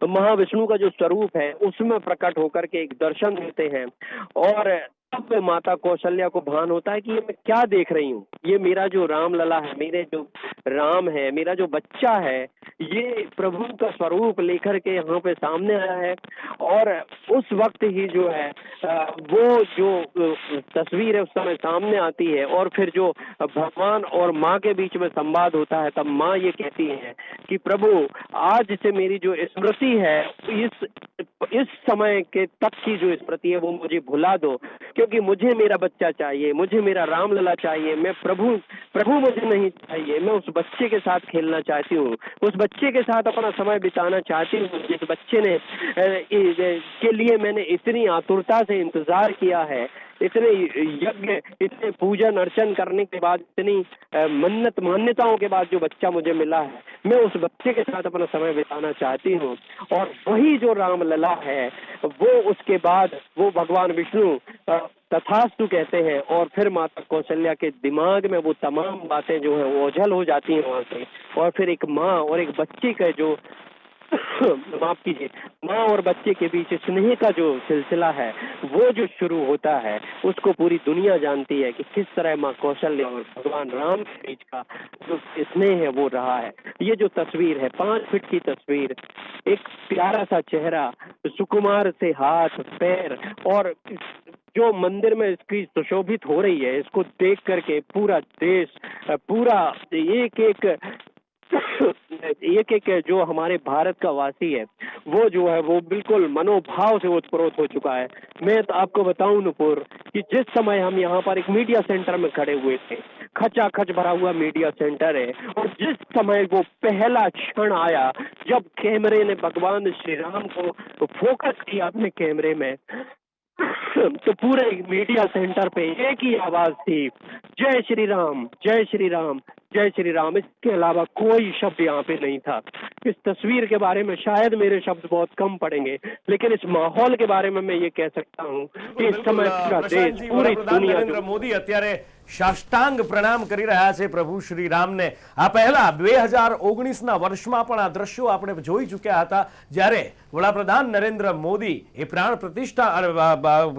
महाविष्णु का जो स्वरूप है उसमें प्रकट होकर के एक दर्शन देते हैं। और तब माता कौशल्या को भान होता है कि ये मैं क्या देख रही हूँ, ये मेरा जो राम लला है, मेरे जो राम है, मेरा जो बच्चा है, ये प्रभु का स्वरूप लेकर के यहाँ पे सामने आया है। और उस वक्त ही जो है वो जो तस्वीर है उस समय सामने आती है। और फिर जो भगवान और माँ के बीच में संवाद होता है, तब माँ ये कहती है कि प्रभु आज से मेरी जो स्मृति है, इस समय के तक की जो स्मृति है वो मुझे भुला दो, क्योंकि मुझे मेरा बच्चा चाहिए, मुझे मेरा रामलला चाहिए। मैं प्रभु मुझे नहीं चाहिए, मैं उस बच्चे के साथ खेलना चाहती हूँ, उस बच्चे के साथ अपना समय बिताना चाहती हूँ जिस बच्चे ने के लिए मैंने इतनी आतुरता से इंतजार किया है। इतने यज्ञ, इतने पूजन अर्चन करने के बाद, इतनी मन्नत मान्यताओं के बाद जो बच्चा मुझे मिला है, मैं उस बच्चे के साथ अपना समय बिताना चाहती हूँ। और वही जो रामलला है वो उसके बाद वो भगवान विष्णु तथास्तु कहते हैं। और फिर माता कौशल्या के दिमाग में वो तमाम बातें जो है वो ओझल हो जाती हैं वहां से। और फिर एक माँ और एक बच्चे का जो माफ कीजिए, माँ और बच्चे के बीच स्नेह का जो सिलसिला है वो जो शुरू होता है, उसको पूरी दुनिया जानती है कि किस तरह माँ कौशल्या और भगवान राम के बीच का जो स्नेह है वो रहा है। ये जो तस्वीर है, 5 फीट की तस्वीर, एक प्यारा सा चेहरा, सुकुमार से हाथ पैर, और जो मंदिर में इसकी सुशोभित हो रही है, इसको देख करके पूरा देश, पूरा एक एक जो हमारे भारत का वासी है वो जो है वो बिल्कुल मनोभाव से ओतप्रोत हो चुका है। मैं तो आपको बताऊं नुपुर कि जिस समय हम यहाँ पर एक मीडिया सेंटर में खड़े हुए थे, खचाखच भरा हुआ मीडिया सेंटर है, और जिस समय वो पहला क्षण आया जब कैमरे ने भगवान श्री राम को फोकस किया अपने कैमरे में, तो पूरे मीडिया सेंटर पे एक ही आवाज थी, जय श्री राम, जय श्री राम, जय श्री राम। इसके अलावा कोई शब्द यहाँ पे नहीं था। इस तस्वीर के बारे में शायद मेरे शब्द बहुत कम पड़ेंगे, लेकिन इस माहौल के बारे में मैं ये कह सकता हूँ कि इस समय पूरा देश, पूरी दुनिया नरेंद्र मोदी અત્યારે સાષ્ટાંગ પ્રણામ કરી રહ્યા છે પ્રભુ શ્રી રામને। આ પહેલા 2019ના વર્ષમાં પણ આ દ્રશ્યો આપણે જોઈ ચૂક્યા હતા, જ્યારે વડાપ્રધાન નરેન્દ્ર મોદી એ પ્રાણ પ્રતિષ્ઠા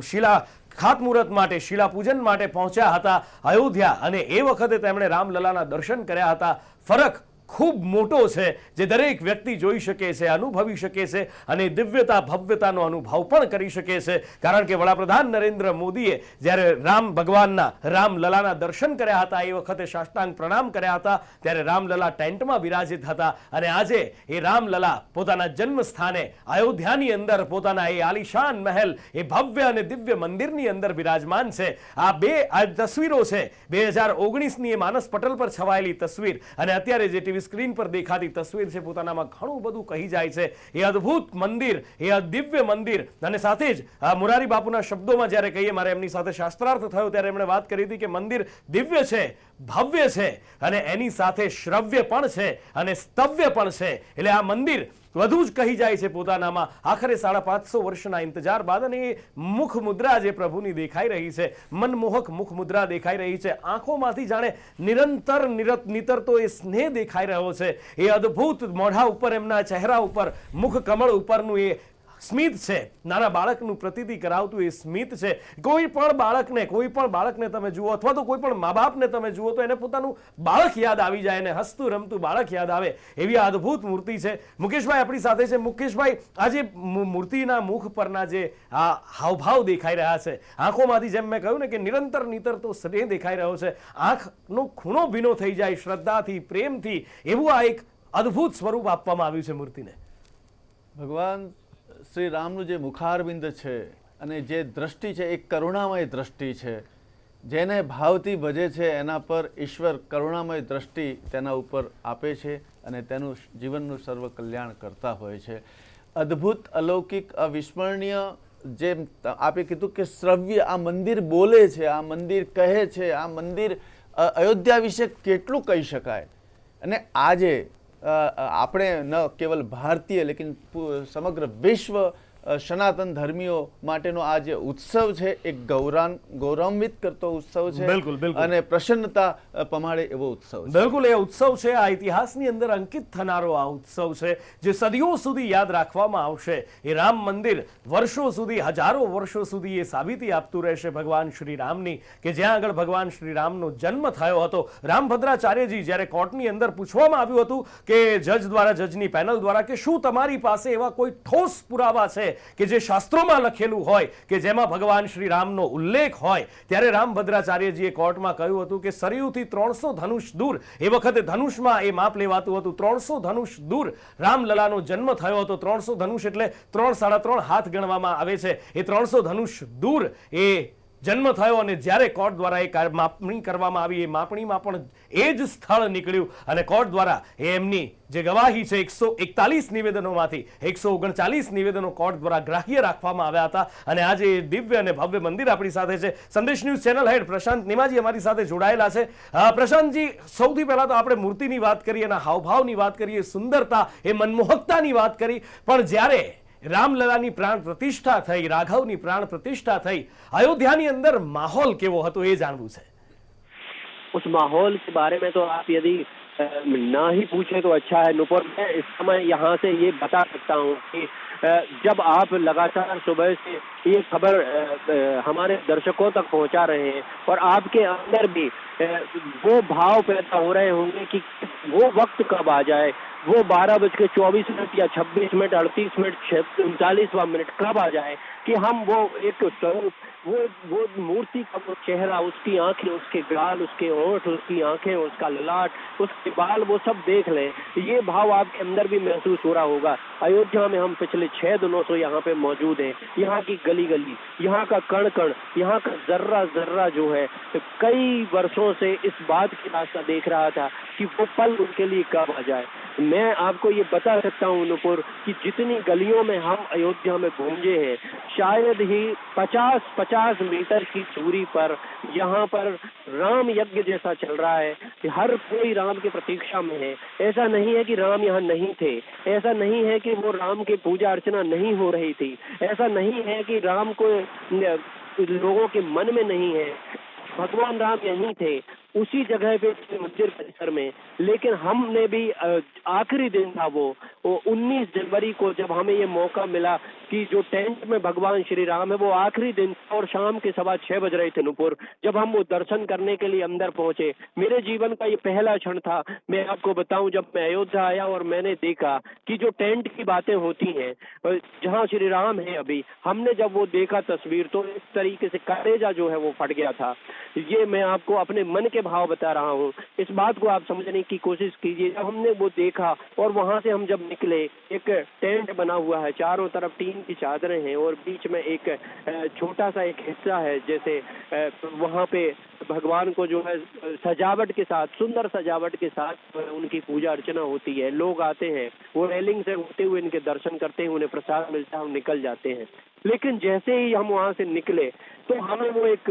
શિલા ખાતમુહૂર્ત માટે, શિલાપૂજન માટે પહોંચ્યા હતા અયોધ્યા, અને એ વખતે તેમણે રામલલાના દર્શન કર્યા હતા। ફરક ખૂબ મોટો છે જે દરેક વ્યક્તિ જોઈ શકે છે, અનુભવી શકે છે, અને દિવ્યતા ભવ્યતાનો અનુભવ પણ કરી શકે છે, કારણ કે વડાપ્રધાન નરેન્દ્ર મોદીએ જ્યારે ભગવાનના રામલલાના દર્શન કર્યા હતા, એ વખતે સાષ્ટાંગ પ્રણામ કર્યા હતા, ત્યારે રામલલા ટેન્ટમાં બિરાજિત હતા, અને આજે એ રામલલા પોતાના જન્મ સ્થાને અયોધ્યાની અંદર પોતાના એ આલિશાન મહેલ, એ ભવ્ય અને દિવ્ય મંદિરની અંદર બિરાજમાન છે। આ તસવીરો છે 2019ની એ માનસ પટલ પર છવાયેલી તસવીર, અને અત્યારે જે ટીવી સ્ક્રીન પર દેખાતી તસવીર છે પોતાનામાં ઘણું બધું કહી જાય છે। એ અદ્ભુત મંદિર, એ દિવ્ય મંદિર, અને સાથે જ મોરારી બાપુના શબ્દોમાં જ્યારે કહીએ, મારે એમની સાથે શાસ્ત્રાર્થ થયો ત્યારે એમણે વાત કરી હતી કે મંદિર દિવ્ય છે, ભવ્ય છે, અને એની સાથે શ્રવ્ય પણ છે અને સ્તવ્ય પણ છે। એટલે આ મંદિર વધુ જ કહી જાય છે પોતાનામાં। આખરે 550 વર્ષના ઇંતજાર બાદ, અને એ મુખ મુદ્રા જે પ્રભુની દેખાઈ રહી છે, મનમોહક મુખ મુદ્રા દેખાઈ રહી છે, આંખોમાંથી જાણે નિરંતર નીતરતો એ સ્નેહ દેખાઈ રહ્યો છે। એ અદ્ભુત મોઢા ઉપર, એમના ચહેરા ઉપર, મુખ કમળ ઉપરનું એ સ્મિત છે, નાના બાળકનું પ્રતીતિ કરાવતું એ સ્મિત છે। કોઈ પણ બાળકને તમે જુઓ, અથવા તો કોઈ પણ મા બાપને તમે જુઓ, તો એને પોતાનું બાળક યાદ આવી જાય, એને હસતું રમતું બાળક યાદ આવે, એવી આ અદ્ભુત મૂર્તિ છે। મુકેશભાઈ આપણી સાથે છે। મુકેશભાઈ, આ જે મૂર્તિના મુખ પરના જે આ હાવભાવ દેખાઈ રહ્યા છે, આંખોમાંથી જેમ મેં કહ્યું ને કે નિરંતર નીતરતો સ્નેહ દેખાઈ રહ્યો છે, આંખનો ખૂણો ભીનો થઈ જાય શ્રદ્ધાથી, પ્રેમથી, એવું આ એક અદ્ભુત સ્વરૂપ આપવામાં આવ્યું છે મૂર્તિને। ભગવાન શ્રી રામનું જે મુખારબિંદ છે અને જે દ્રષ્ટિ છે, એક કરુણામય દ્રષ્ટિ છે, જેને ભાવથી ભજે છે એના પર ઈશ્વર કરુણામય દ્રષ્ટિ તેના ઉપર આપે છે અને તેનું જીવનનું સર્વ કલ્યાણ કરતા હોય છે। અદ્ભુત, અલૌકિક, અવિસ્મરણીય, જે આપે કીધું કે શ્રવ્ય, આ મંદિર બોલે છે, આ મંદિર કહે છે, આ મંદિર અયોધ્યા વિશે કેટલું કહી શકાય। અને આજે આપણે ન કેવલ ભારતીય લેકિન સમગ્ર વિશ્વ સનાતન ધર્મીઓ માટેનો આ જે ઉત્સવ છે એક ગૌરવાન્વિત કરતો ઉત્સવ છે બિલકુલ, બિલકુલ. અને પ્રસન્નતા પમાડે એવો ઉત્સવ છે. બિલકુલ એ ઉત્સવ છે, આ ઇતિહાસની અંદર અંકિત થનારો આ ઉત્સવ છે જે સદીઓ સુધી યાદ રાખવામાં આવશે. એ રામ મંદિર વર્ષો સુધી, હજારો વર્ષો સુધી એ સાબિતી આપતું રહેશે ભગવાન શ્રી રામની, કે જ્યાં આગળ ભગવાન શ્રી રામનો જન્મ થયો હતો. રામભદ્રાચાર્યજી જ્યારે કોર્ટની અંદર પૂછવામાં આવ્યું હતું કે જજ દ્વારા, જજની પેનલ દ્વારા, કે શું તમારી પાસે એવા કોઈ ઠોસ પુરાવા છે કે જે શાસ્ત્રોમાં લખેલું હોય કે જેમાં ભગવાન શ્રી રામનો ઉલ્લેખ હોય, ત્યારે રામભદ્રાચાર્યજીએ કોર્ટમાં કહ્યું હતું કે સરયુથી 300 ધનુષ દૂર, એ વખતે ધનુષમાં એ માપ લેવાતું હતું, 300 ધનુષ દૂર રામલલાનો જન્મ થયો હતો. 300 ધનુષ એટલે 3-3.5 હાથ ગણવામાં આવે છે. એ 300 ધનુષ દૂર એ જન્મ થયો અને જ્યારે કોર્ટ દ્વારા એ માપણી કરવામાં આવી, એ માપણીમાં પણ એ જ સ્થળ નીકળ્યું અને કોર્ટ દ્વારા એમની જે ગવાહી છે 141 નિવેદનોમાંથી 139 નિવેદનો કોર્ટ દ્વારા ગ્રાહ્ય રાખવામાં આવ્યા હતા. અને આજે દિવ્ય અને ભવ્ય મંદિર આપણી સાથે છે. સંદેશ ન્યૂઝ ચેનલ હેડ પ્રશાંત નિમાજી અમારી સાથે જોડાયેલા છે. પ્રશાંતજી, સૌથી પહેલા તો આપણે મૂર્તિની વાત કરીએ, એના હાવભાવની વાત કરીએ, સુંદરતા, એ મનમોહકતાની વાત કરી, પણ જ્યારે રામલલાની પ્રાણ પ્રતિષ્ઠા થઈ, રાઘવની પ્રાણ પ્રતિષ્ઠા થઈ, अयोध्या अंदर माहौल केवो हतो ये जानवू है. उस माहौल के बारे में तो आप यदि ना ही पूछे तो अच्छा है नुपुर. मैं इस समय यहाँ से ये बता सकता हूँ कि जब आप लगातार सुबह से ये खबर हमारे दर्शकों तक पहुँचा रहे हैं और आपके अंदर भी वो भाव पैदा हो रहे होंगे कि वो वक्त कब आ जाए, वो 12:24 या 26 मिनट 38 मिनट 39वां मिनट कब आ जाए कि हम वो एक स्वरूप, वो मूर्ति का वो चेहरा, उसकी आंखें, उसके गाल, उसके होंठ, उसकी आंखें, उसका ललाट, उसके बाल, वो सब देख लें. ये भाव आपके अंदर भी महसूस हो रहा होगा. अयोध्या में हम पिछले 6 दिनों से यहाँ पे मौजूद हैं. यहाँ की गली गली, यहाँ का कण कण, यहाँ का जर्रा जर्रा जो है, कई वर्षों से इस बात की रास्ता देख रहा था कि वो पल उनके लिए कब आ जाए. मैं आपको ये बता सकता हूँ नुपुर कि जितनी गलियों में हम अयोध्या में गूंजे हैं, शायद ही 50 मीटर की दूरी पर यहाँ पर राम यज्ञ जैसा चल रहा है. हर कोई राम की प्रतीक्षा में है. ऐसा नहीं है कि राम यहाँ नहीं थे, ऐसा नहीं है कि वो राम की पूजा अर्चना नहीं हो रही थी, ऐसा नहीं है कि राम को लोगों के मन में नहीं है. भगवान राम यहीं थे, उसी जगह पे मंदिर परिसर में. लेकिन हमने भी आखिरी दिन था वो 19 जनवरी को, जब हमें ये मौका मिला कि जो टेंट में भगवान श्री राम है, वो आखिरी दिन और शाम के 6:15 बज रहे थे नुपुर, जब हम वो दर्शन करने के लिए अंदर पहुंचे. मेरे जीवन का ये पहला क्षण था, मैं आपको बताऊं, जब मैं अयोध्या आया और मैंने देखा कि जो टेंट की बातें होती हैं, जहाँ श्री राम है अभी, हमने जब वो देखा तस्वीर, तो इस तरीके से कलेजा जो है वो फट गया था. ये मैं आपको अपने मन के भाव बता रहा हूँ. इस बात को आप समझने की कोशिश कीजिए. जब हमने वो देखा और वहां से हम जब निकले, एक टेंट बना हुआ है, चारों तरफ टीन की चादरें हैं और बीच में एक छोटा सा एक हिस्सा है, जैसे वहां पे भगवान को जो है सजावट के साथ, सुंदर सजावट के साथ उनकी पूजा अर्चना होती है. लोग आते हैं, वो रेलिंग से होते हुए इनके दर्शन करते हैं, उन्हें प्रसाद मिलता है, वो निकल जाते हैं. लेकिन जैसे ही हम वहां से निकले तो हमें वो एक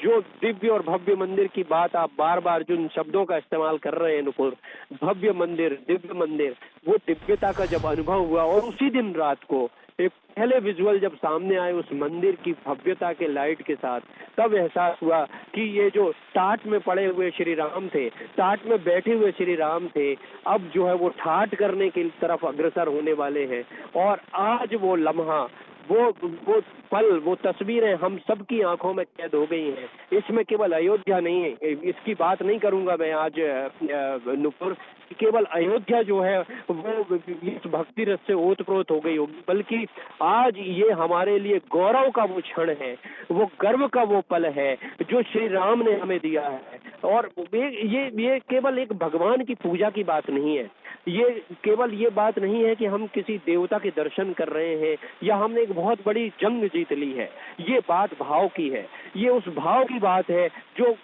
जो दिव्य और भव्य मंदिर की बात आप बार बार जिन शब्दों का इस्तेमाल कर रहे हैं नुपुर, भव्य मंदिर, दिव्य मंदिर, वो दिव्यता का जब अनुभव हुआ और उसी दिन रात को एक पहले विजुअल जब सामने आए उस मंदिर की भव्यता के लाइट के साथ, तब एहसास हुआ कि ये जो टाट में पड़े हुए श्री राम थे, टाट में बैठे हुए श्री राम थे, अब जो है वो ठाट करने की तरफ अग्रसर होने वाले हैं. और आज वो लम्हा, वो पल, वो तस्वीरें हम सबकी आंखों में कैद हो गई हैं. इसमें केवल अयोध्या नहीं है, इसकी बात नहीं करूंगा मैं आज नुपुर, केवल अयोध्या जो है वो इस भक्ति रस से ओतप्रोत हो गई होगी, बल्कि आज ये हमारे लिए गौरव का वो क्षण है, वो गर्व का वो पल है जो श्री राम ने हमें दिया है. और ये केवल एक भगवान की पूजा की बात नहीं है, ये केवल ये बात नहीं है कि हम किसी देवता के दर्शन कर रहे हैं या हमने एक बहुत बड़ी जंग जीत ली है. ये बात भाव की है, ये उस भाव की बात है जो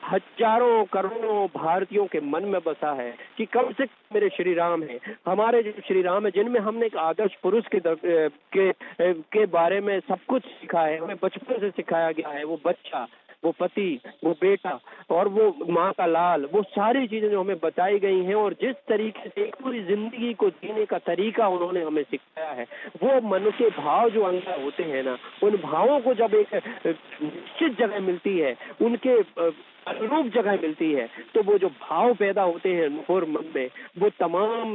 हजारों करोड़ों भारतीयों के मन में बसा है कि कम से कम मेरे श्री राम है, हमारे जो श्री राम है, जिनमें हमने एक आदर्श पुरुष के बारे में सब कुछ सीखा है, हमें बचपन से सिखाया गया है. वो बच्चा वो पति, वो बेटा और वो माँ का लाल, वो सारी चीजें जो हमें बताई गई हैं और जिस तरीके से एक पूरी जिंदगी को जीने का तरीका उन्होंने हमें सिखाया है, वो मन के भाव जो अंदर होते हैं ना, उन भावों को जब एक निश्चित जगह मिलती है, उनके अनुरूप जगह मिलती है, तो वो जो भाव पैदा होते हैं और मन में, वो तमाम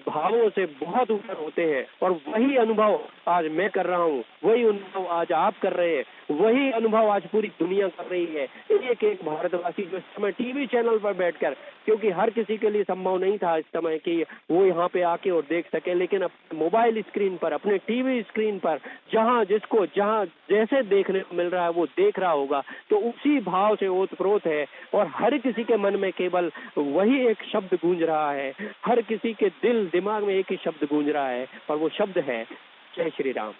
भावों से बहुत ऊपर होते हैं। और वही अनुभव आज मैं कर रहा हूँ, वही अनुभव आज आप कर रहे हैं, वही अनुभव आज पूरी दुनिया कर रही है। एक एक भारतवासी जो इस समय टीवी चैनल पर बैठकर, क्योंकि हर किसी के लिए संभव नहीं था इस समय कि वो यहाँ पे आके और देख सके, लेकिन अपने मोबाइल स्क्रीन पर, अपने टीवी स्क्रीन पर जहाँ जिसको जहाँ जैसे देखने को मिल रहा है वो देख रहा होगा, तो उसी भाव से ओतप्रोत है। और हर किसी के मन में केवल वही एक शब्द गूंज रहा है, हर किसी के दिल दिमाग में एक ही शब्द गूंज रहा है, और वो शब्द है जय श्री राम।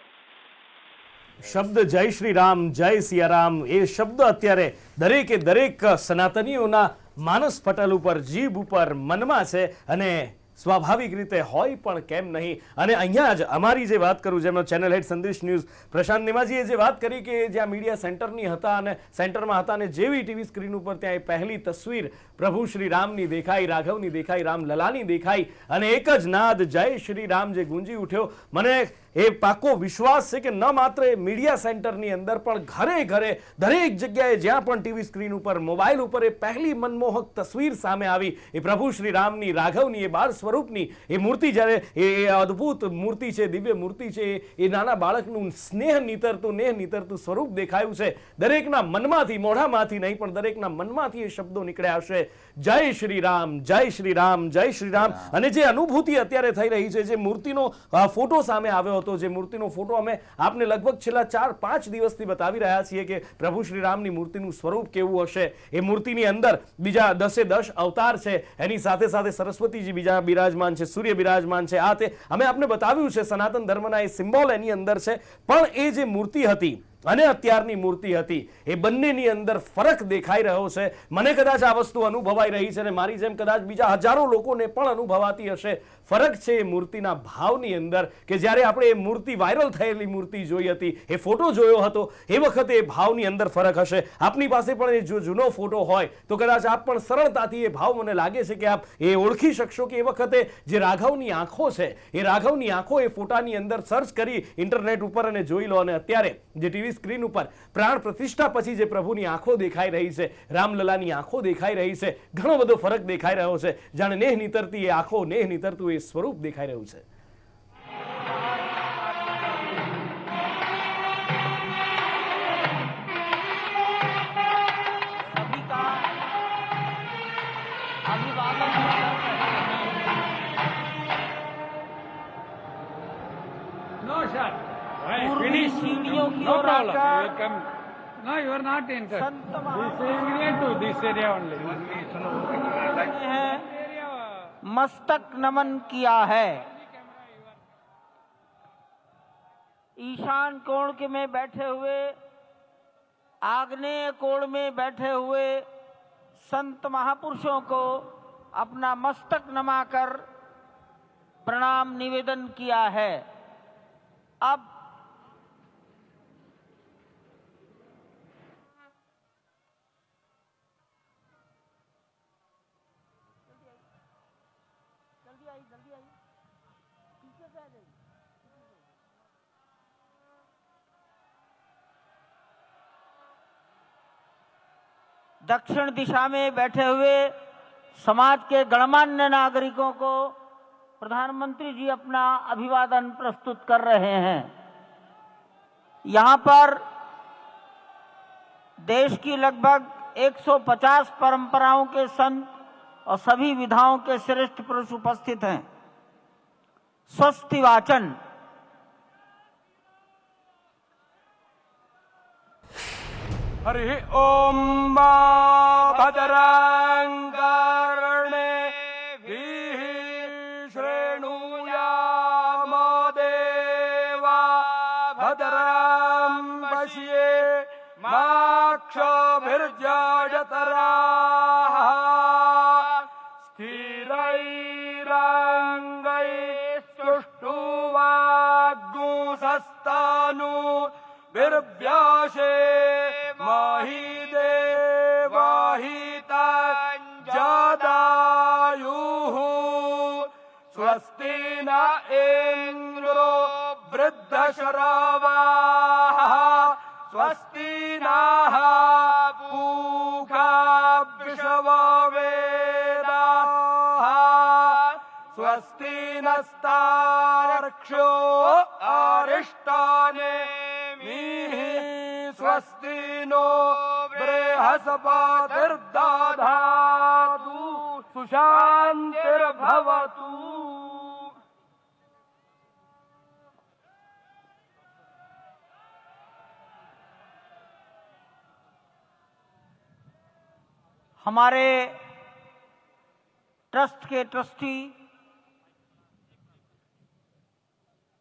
શબ્દ જય શ્રી રામ, જય સિયારામ, એ શબ્દ અત્યારે દરેકે દરેક સનાતનીઓના માનસ પટલ ઉપર, જીભ ઉપર, મનમાં છે અને સ્વાભાવિક રીતે હોય પણ કેમ નહીં. અને અહીંયા જ અમારી જે વાત કરું, જેમનો ચેનલ હેડ સંદેશ ન્યૂઝ પ્રશાંત નેમાજીએ જે વાત કરી કે જ્યાં મીડિયા સેન્ટરની હતા અને સેન્ટરમાં હતા અને જેવી ટીવી સ્ક્રીન ઉપર ત્યાં એ પહેલી તસવીર પ્રભુ શ્રી રામની દેખાઈ, રાઘવની દેખાઈ, રામ લલાની દેખાઈ અને એક જ નાદ જય શ્રી રામ જે ગુંજી ઉઠ્યો, મને એ પાકો વિશ્વાસ છે કે ન માત્ર મીડિયા સેન્ટરની અંદર પણ ઘરે ઘરે દરેક જગ્યાએ જ્યાં પણ ટીવી સ્ક્રીન ઉપર, મોબાઈલ ઉપર એ પહેલી મનમોહક તસવીર સામે આવી, એ પ્રભુ શ્રી રામની, રાઘવની, એ બાળ સ્વરૂપની એ મૂર્તિ, જ્યારે એ અદ્ભુત મૂર્તિ છે, દિવ્ય મૂર્તિ છે, એ નાના બાળકનું સ્નેહ નીતરતું સ્વરૂપ દેખાયું છે. દરેકના મનમાંથી, મોઢામાંથી નહીં પણ દરેકના મનમાંથી એ શબ્દો નીકળ્યા હશે, જય શ્રી રામ, જય શ્રી રામ, જય શ્રી રામ. અને જે અનુભૂતિ અત્યારે થઈ રહી છે, જે મૂર્તિનો ફોટો સામે આવ્યો હતો, જે મૂર્તિનો ફોટો અમે આપને લગભગ છેલ્લા 4-5 દિવસથી બતાવી રહ્યા છીએ કે પ્રભુ શ્રી રામની મૂર્તિનું સ્વરૂપ કેવું હશે. એ મૂર્તિની અંદર બીજા 10 અવતાર છે, એની સાથે સાથે સરસ્વતીજી બીજા બિરાજમાન છે, સૂર્ય બિરાજમાન છે. આ તે અમે આપને બતાવ્યું છે, સનાતન ધર્મના એ સિમ્બોલ એની અંદર છે. પણ એ જે મૂર્તિ હતી અને અત્યારની મૂર્તિ હતી, એ બંનેની અંદર ફરક દેખાઈ રહ્યો છે. મને કદાચ આ વસ્તુ અનુભવાઈ રહી છે અને મારી જેમ કદાચ બીજા હજારો લોકોને પણ અનુભવાતી હશે. ફરક છે એ મૂર્તિના ભાવની અંદર, કે જ્યારે આપણે એ મૂર્તિ, વાયરલ થયેલી મૂર્તિ જોઈ હતી, એ ફોટો જોયો હતો, એ વખતે એ ભાવની અંદર ફરક હશે. આપની પાસે પણ એ જો જૂનો ફોટો હોય તો કદાચ આપ પણ સરળતાથી એ ભાવ, મને લાગે છે કે આપ એ ઓળખી શકશો કે એ વખતે જે રાઘવની આંખો છે, એ રાઘવની આંખો એ ફોટાની અંદર સર્ચ કરી ઇન્ટરનેટ ઉપર અને જોઈ લો. અને અત્યારે જે ટીવી સ્ક્રીન ઉપર પ્રાણ પ્રતિષ્ઠા પછી જે પ્રભુની આંખો દેખાઈ રહી છે, રામલલાની આંખો દેખાઈ રહી છે, ઘણો બધો ફરક દેખાઈ રહ્યો છે. જાણે નેહ નીતરતી એ આંખો, નેહ નીતરતું એ સ્વરૂપ દેખાઈ રહ્યું છે. No, sir. पूर्वी सीढ़ियों की ओर आकर No, you are not entered. Sant This महापुरुष area to this area only. हैं, मस्तक नमन किया है. ईशान कोण के में बैठे हुए, आग्नेय कोण में बैठे हुए संत महापुरुषों को अपना मस्तक नमाकर प्रणाम निवेदन किया है. अब जल्दी आई पीछे से आ जाइए. दक्षिण दिशा में बैठे हुए समाज के गणमान्य नागरिकों को प्रधानमंत्री जी अपना अभिवादन प्रस्तुत कर रहे हैं. यहां पर देश की लगभग 150 परंपराओं के संत और सभी विधाओं के श्रेष्ठ पुरुष उपस्थित हैं. स्वस्ति वाचन. हरि ओम भद्रं कर्णेभिः शृणुयाम देवा भद्रं पश्येमाक्षभिर्यजत्राः स्थिरैरङ्गैस्तुष्टुवाग्गुंसस्तनु बिर्व्याशे मही दशरवाः स्वस्ति नः पूषा वृषभवेदाः स्वस्ति नस्तार्क्ष्यो अरिष्टानेमिः स्वस्ति नो बृहस्पतिर्दधातु सुशान्तिर्भवतु। हमारे ट्रस्ट के ट्रस्टी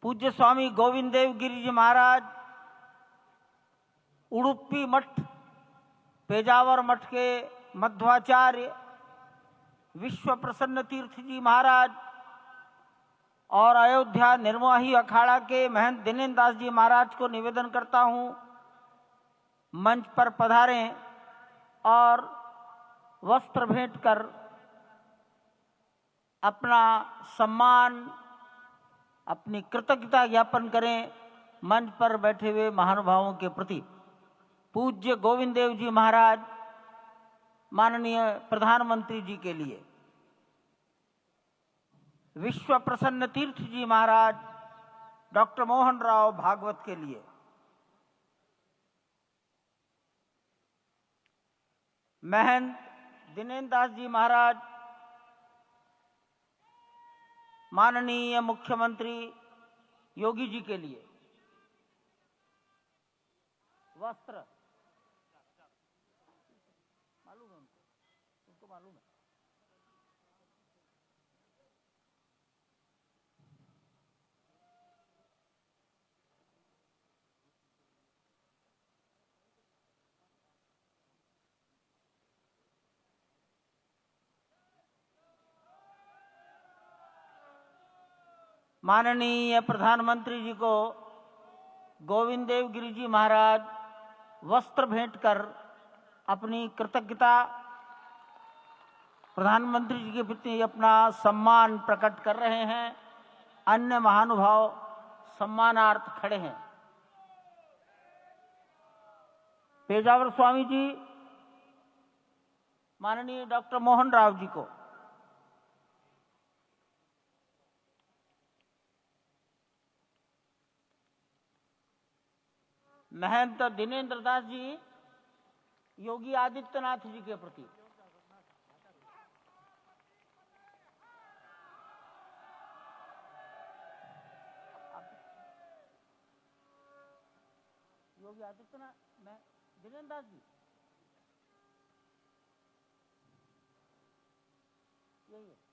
पूज्य स्वामी गोविंद देव गिरी जी महाराज, उडुपी मठ, पेजावर मठ के मध्वाचार्य विश्व प्रसन्न तीर्थ जी महाराज और अयोध्या निर्मोही अखाड़ा के महंत दिनेन्द्र दास जी महाराज को निवेदन करता हूं, मंच पर पधारें और वस्त्र भेंट कर अपना सम्मान, अपनी कृतज्ञता ज्ञापन करें मंच पर बैठे हुए महानुभावों के प्रति। पूज्य गोविंद देव जी महाराज, माननीय प्रधानमंत्री जी के लिए, विश्व प्रसन्न तीर्थ जी महाराज डॉक्टर मोहन राव भागवत के लिए, महंत दिनेन्द्र दास जी महाराज, माननीय मुख्यमंत्री योगी जी के लिए वस्त्र, मालूम है उनको मालूम है। माननीय प्रधानमंत्री जी को गोविंद देव गिरी जी महाराज वस्त्र भेंट कर अपनी कृतज्ञता, प्रधानमंत्री जी के प्रति अपना सम्मान प्रकट कर रहे हैं। अन्य महानुभाव सम्मानार्थ खड़े हैं। पेजावर स्वामी जी माननीय डॉक्टर मोहन राव जी को, महंत दिनेन्द्र दास जी योगी आदित्यनाथ जी के प्रति, योगी आदित्यनाथ, मैं दिनेन्द्र दास जी, यही है।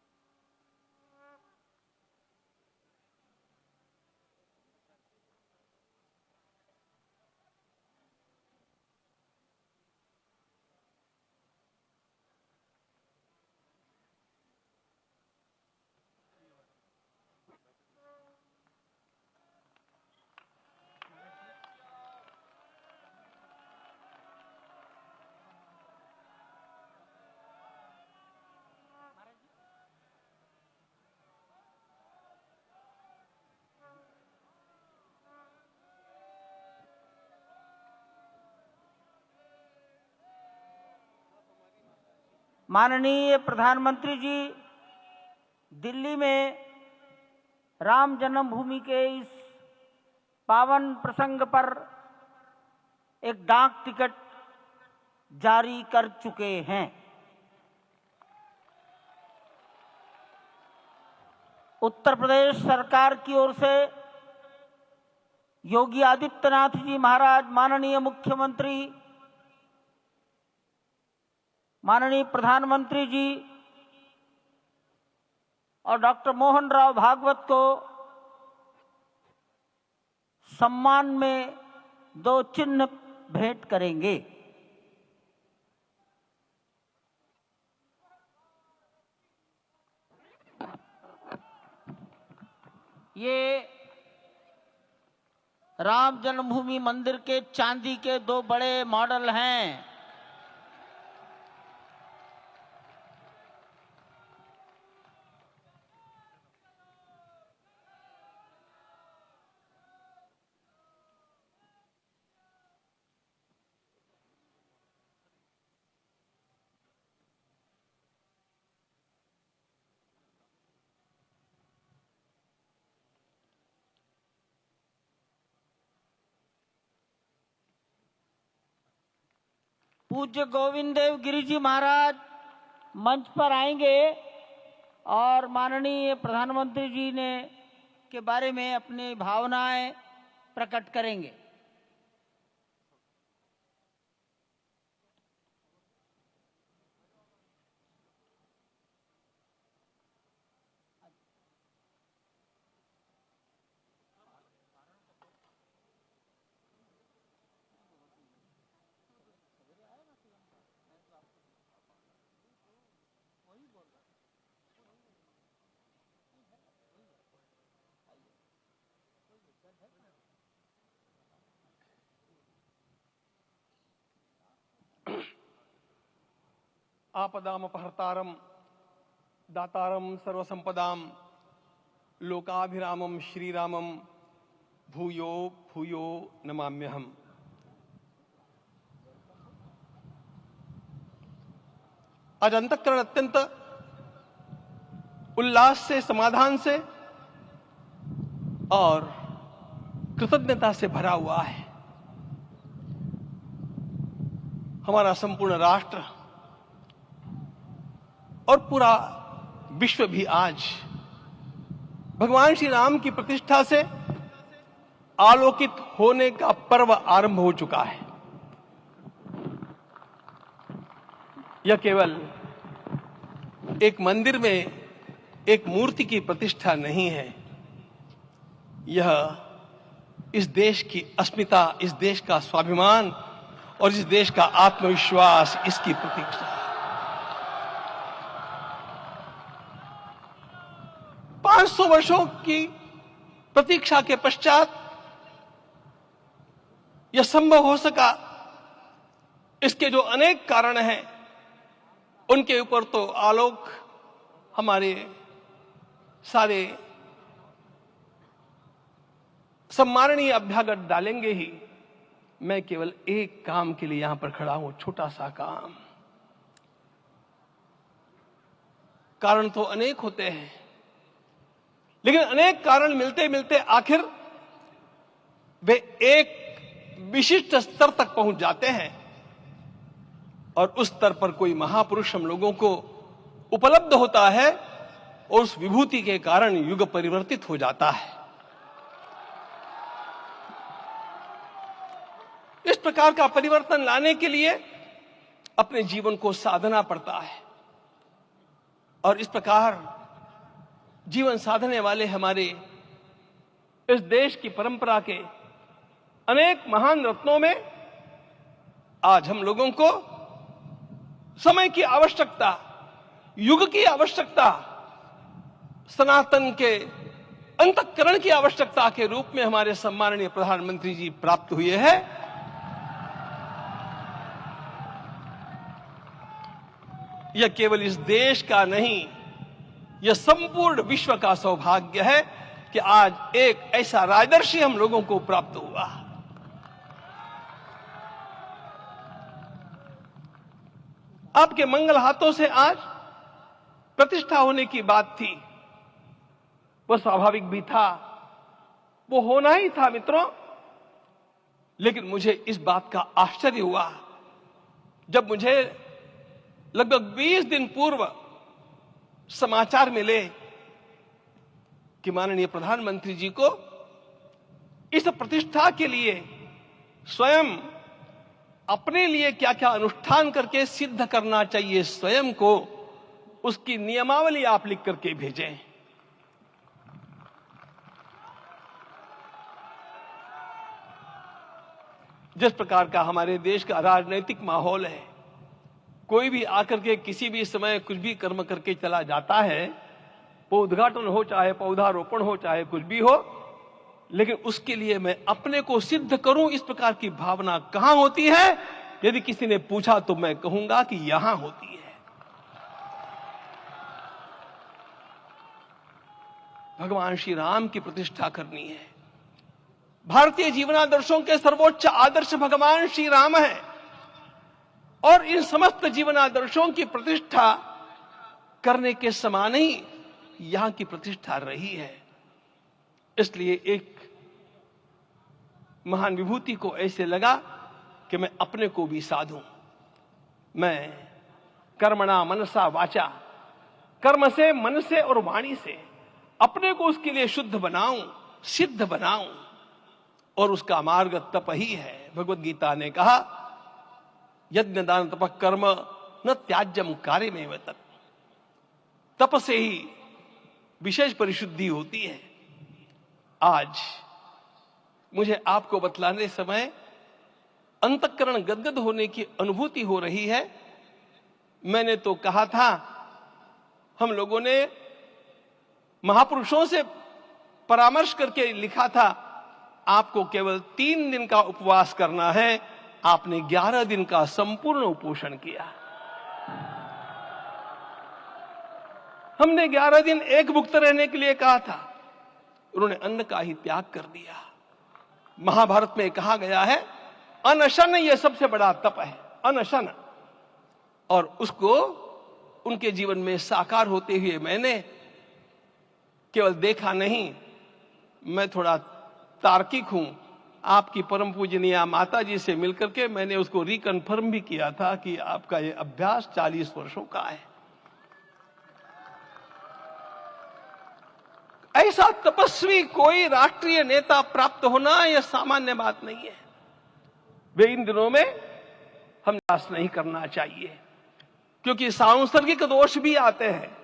माननीय प्रधानमंत्री जी दिल्ली में राम जन्मभूमि के इस पावन प्रसंग पर एक डाक टिकट जारी कर चुके हैं। उत्तर प्रदेश सरकार की ओर से योगी आदित्यनाथ जी महाराज, माननीय मुख्यमंत्री, माननीय प्रधानमंत्री जी और डॉक्टर मोहन राव भागवत को सम्मान में 2 चिन्ह भेंट करेंगे। ये राम जन्मभूमि मंदिर के चांदी के 2 बड़े मॉडल हैं। पूज्य गोविंद देव गिरि जी महाराज मंच पर आएंगे और माननीय प्रधानमंत्री जी ने के बारे में अपनी भावनाएं प्रकट करेंगे। आपदामपहर्तारम दातारम सर्वसंपदाम लोकाभिरामम श्रीरामम भूयो भूयो नमाम्यहम्। आज अंतःकरण अत्यंत उल्लास से, समाधान से और कृतज्ञता से भरा हुआ है। हमारा संपूर्ण राष्ट्र और पूरा विश्व भी आज भगवान श्री राम की प्रतिष्ठा से आलोकित होने का पर्व आरंभ हो चुका है। यह केवल एक मंदिर में एक मूर्ति की प्रतिष्ठा नहीं है, यह इस देश की अस्मिता, इस देश का स्वाभिमान और इस देश का आत्मविश्वास, इसकी प्रतीक्षा है। 500 वर्षों की प्रतीक्षा के पश्चात यह संभव हो सका। इसके जो अनेक कारण हैं, उनके ऊपर तो आलोक हमारे सारे सम्माननीय अभ्यागत डालेंगे ही। मैं केवल एक काम के लिए यहां पर खड़ा हूं, छोटा सा काम। कारण तो अनेक होते हैं, लेकिन अनेक कारण मिलते मिलते आखिर वे एक विशिष्ट स्तर तक पहुंच जाते हैं और उस स्तर पर कोई महापुरुष हम लोगों को उपलब्ध होता है और उस विभूति के कारण युग परिवर्तित हो जाता है। इस प्रकार का परिवर्तन लाने के लिए अपने जीवन को साधना पड़ता है और इस प्रकार जीवन साधने वाले हमारे इस देश की परंपरा के अनेक महान रत्नों में आज हम लोगों को समय की आवश्यकता, युग की आवश्यकता, सनातन के अंतःकरण की आवश्यकता के रूप में हमारे सम्माननीय प्रधानमंत्री जी प्राप्त हुए हैं। यह केवल इस देश का नहीं, यह संपूर्ण विश्व का सौभाग्य है कि आज एक ऐसा राजदर्शी हम लोगों को प्राप्त हुआ। आपके मंगल हाथों से आज प्रतिष्ठा होने की बात थी, वह स्वाभाविक भी था, वो होना ही था मित्रों। लेकिन मुझे इस बात का आश्चर्य हुआ जब मुझे लगभग 20 दिन पूर्व समाचार मिले कि माननीय प्रधानमंत्री जी को इस प्रतिष्ठा के लिए स्वयं अपने लिए क्या क्या अनुष्ठान करके सिद्ध करना चाहिए स्वयं को, उसकी नियमावली आप लिख करके भेजें। जिस प्रकार का हमारे देश का राजनीतिक माहौल है, कोई भी आकर के किसी भी समय कुछ भी कर्म करके चला जाता है, वो उद्घाटन हो चाहे पौधारोपण हो चाहे कुछ भी हो, लेकिन उसके लिए मैं अपने को सिद्ध करूं, इस प्रकार की भावना कहां होती है? यदि किसी ने पूछा तो मैं कहूंगा कि यहां होती है। भगवान श्री राम की प्रतिष्ठा करनी है। भारतीय जीवनादर्शों के सर्वोच्च आदर्श भगवान श्री राम है और इन समस्त जीवनादर्शों की प्रतिष्ठा करने के समान ही यहां की प्रतिष्ठा रही है। इसलिए एक महान विभूति को ऐसे लगा कि मैं अपने को भी साधूं, मैं कर्मणा मनसा वाचा, कर्म से, मन से और वाणी से अपने को उसके लिए शुद्ध बनाऊं, सिद्ध बनाऊं, और उसका मार्ग तप ही है। भगवत गीता ने कहा, यज्ञ दान तप कर्म न त्याज्यम कार्य में तत्। तप से ही विशेष परिशुद्धि होती है। आज मुझे आपको बतलाने समय अंतःकरण गदगद होने की अनुभूति हो रही है। मैंने तो कहा था, हम लोगों ने महापुरुषों से परामर्श करके लिखा था, आपको केवल 3 दिन का उपवास करना है। आपने 11 दिन का संपूर्ण उपोषण किया। हमने 11 दिन एक भुक्त रहने के लिए कहा था, उन्होंने अन्न का ही त्याग कर दिया। महाभारत में कहा गया है, अनशन यह सबसे बड़ा तप है, अनशन। और उसको उनके जीवन में साकार होते हुए मैंने केवल देखा नहीं, मैं थोड़ा तार्किक हूं। आपकी परम पूजनीय माता जी से मिलकर के मैंने उसको रिकन्फर्म भी किया था कि आपका यह अभ्यास 40 वर्षों का है। ऐसा तपस्वी कोई राष्ट्रीय नेता प्राप्त होना यह सामान्य बात नहीं है। वे इन दिनों में हम निराश नहीं करना चाहिए, क्योंकि सांसर्गिक दोष भी आते हैं।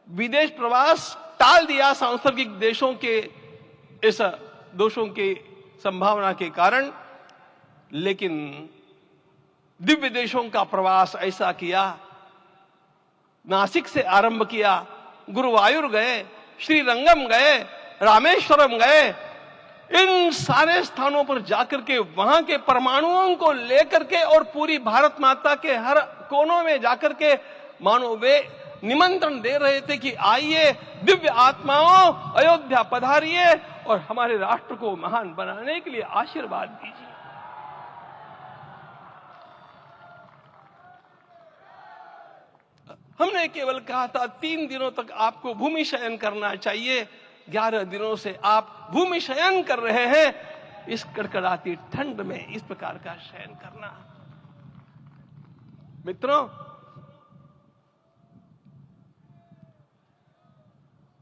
विदेश प्रवास टाल दिया सांसर्गिक देशों के इस दोषों की संभावना के कारण, लेकिन दिव्य देशों का प्रवास ऐसा किया। नासिक से आरंभ किया, गुरुवायूर गए, श्रीरंगम गए, रामेश्वरम गए। इन सारे स्थानों पर जाकर के वहां के परमाणुओं को लेकर के और पूरी भारत माता के हर कोनों में जाकर के मानो वे निमंत्रण दे रहे थे कि आइए दिव्य आत्माओं, अयोध्या पधारिए और हमारे राष्ट्र को महान बनाने के लिए आशीर्वाद दीजिए। हमने केवल कहा था 3 दिनों तक आपको भूमि शयन करना चाहिए। 11 दिनों से आप भूमि शयन कर रहे हैं। इस कड़कड़ाती ठंड में इस प्रकार का शयन करना, मित्रों,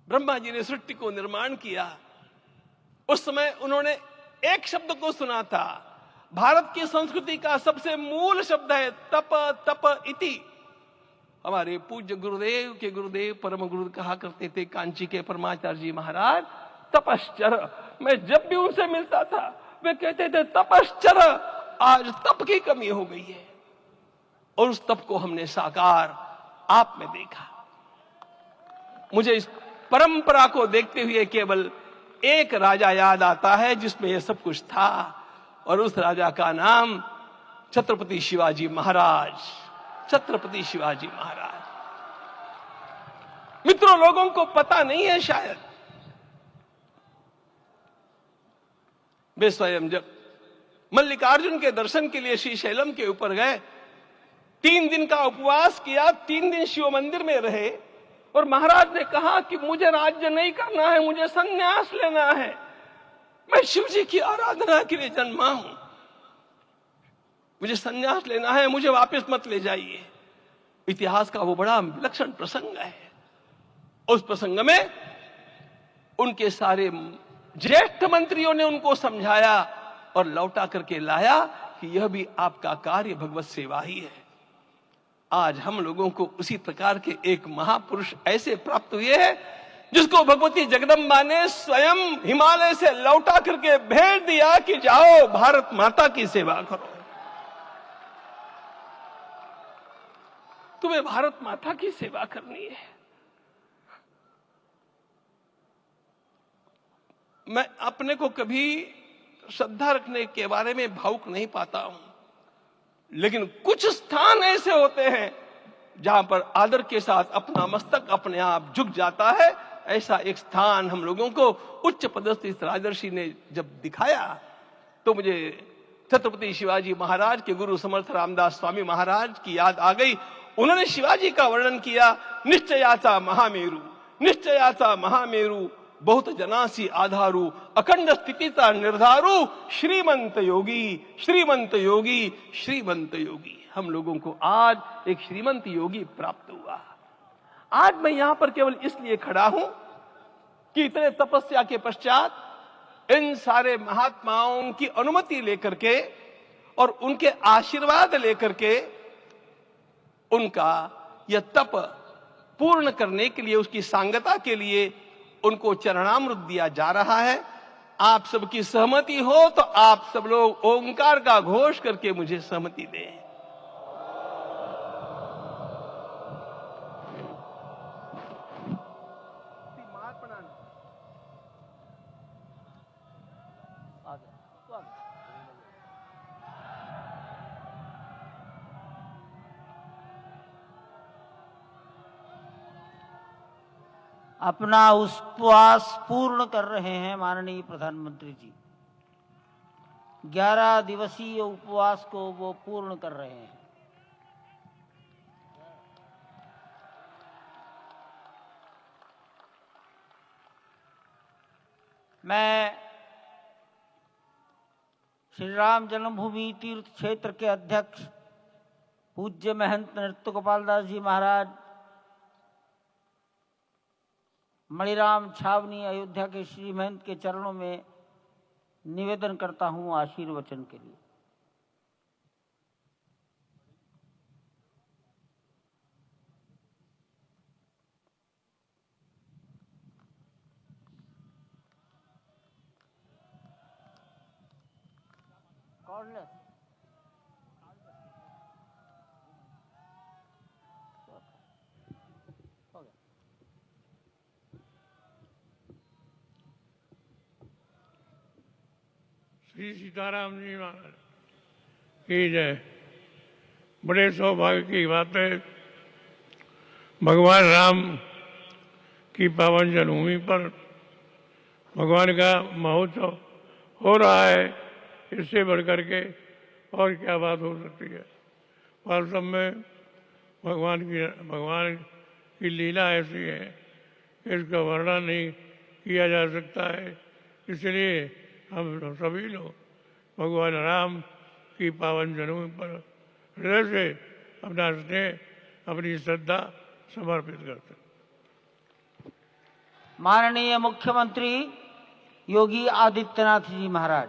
ब्रह्मा जी ने सृष्टि को निर्माण किया। उस समय उन्होंने एक शब्द को सुना था। भारत की संस्कृति का सबसे मूल शब्द है तप, तप इति। हमारे पूज्य गुरुदेव के गुरुदेव परम गुरु कहा करते थे, कांची के परमाचार्य जी महाराज, तपश्चर। मैं जब भी उनसे मिलता था वे कहते थे तपश्चर। आज तप की कमी हो गई है, और उस तप को हमने साकार आप में देखा। मुझे इस परंपरा को देखते हुए केवल एक राजा याद आता है जिसमें यह सब कुछ था, और उस राजा का नाम छत्रपति शिवाजी महाराज। छत्रपति शिवाजी महाराज। मित्रों, लोगों को पता नहीं है शायद, वे स्वयं जब मल्लिकार्जुन के दर्शन के लिए श्रीशैलम के ऊपर गए, 3 दिन का उपवास किया, 3 दिन शिव मंदिर में रहे, और महाराज ने कहा कि मुझे राज्य नहीं करना है, मुझे संन्यास लेना है, मैं शिव जी की आराधना के लिए जन्मा हूं, मुझे संन्यास लेना है, मुझे वापस मत ले जाइए। इतिहास का वो बड़ा विलक्षण प्रसंग है। उस प्रसंग में उनके सारे ज्येष्ठ मंत्रियों ने उनको समझाया और लौटा करके लाया कि यह भी आपका कार्य भगवत सेवा ही है। आज हम लोगों को उसी प्रकार के एक महापुरुष ऐसे प्राप्त हुए हैं जिसको भगवती जगदम्बा ने स्वयं हिमालय से लौटा करके भेज दिया कि जाओ भारत माता की सेवा करो। तुम्हें भारत माता की सेवा करनी है। मैं अपने को कभी श्रद्धा रखने के बारे में भावुक नहीं पाता हूं, लेकिन कुछ स्थान ऐसे होते हैं जहां पर आदर के साथ अपना मस्तक अपने आप झुक जाता है। ऐसा एक स्थान हम लोगों को उच्च पदस्थ इस राजर्षि ने जब दिखाया तो मुझे छत्रपति शिवाजी महाराज के गुरु समर्थ रामदास स्वामी महाराज की याद आ गई। उन्होंने शिवाजी का वर्णन किया, निश्चयाचा महामेरु, निश्चयाचा महामेरु, बहुत जनासी आधारू, अखंड स्थितिता निर्धारू, श्रीमंत योगी, श्रीमंत योगी, श्रीमंत योगी। हम लोगों को आज एक श्रीमंत योगी प्राप्त हुआ। आज मैं यहां पर केवल इसलिए खड़ा हूं कि इतने तपस्या के पश्चात इन सारे महात्माओं की अनुमति लेकर के और उनके आशीर्वाद लेकर के उनका यह तप पूर्ण करने के लिए, उसकी सांगता के लिए उनको चरणामृत दिया जा रहा है। आप सबकी सहमति हो तो आप सब लोग ओंकार का घोष करके मुझे सहमति दें। अपना उपवास पूर्ण कर रहे हैं माननीय प्रधानमंत्री जी। 11 दिवसीय उपवास को वो पूर्ण कर रहे हैं। मैं श्री राम जन्मभूमि तीर्थ क्षेत्र के अध्यक्ष पूज्य महंत नृत्य गोपाल दास जी महाराज, मणिराम छावनी अयोध्या के श्री महंत के चरणों में निवेदन करता हूं आशीर्वचन के लिए। श्री सीताराम जी महाराज की जय। बड़े सौभाग्य की बात है, भगवान राम की पावन जन्मभूमि पर भगवान का महोत्सव हो रहा है। इससे बढ़कर के और क्या बात हो सकती है। वास्तव में भगवान की लीला ऐसी है, इसका वर्णन नहीं किया जा सकता है। इसलिए हम सभी लोग भगवान राम की पावन जन्मभूमि पर हृदय से अपना स्नेह, अपनी श्रद्धा समर्पित करते हैं। माननीय मुख्यमंत्री योगी आदित्यनाथ जी महाराज।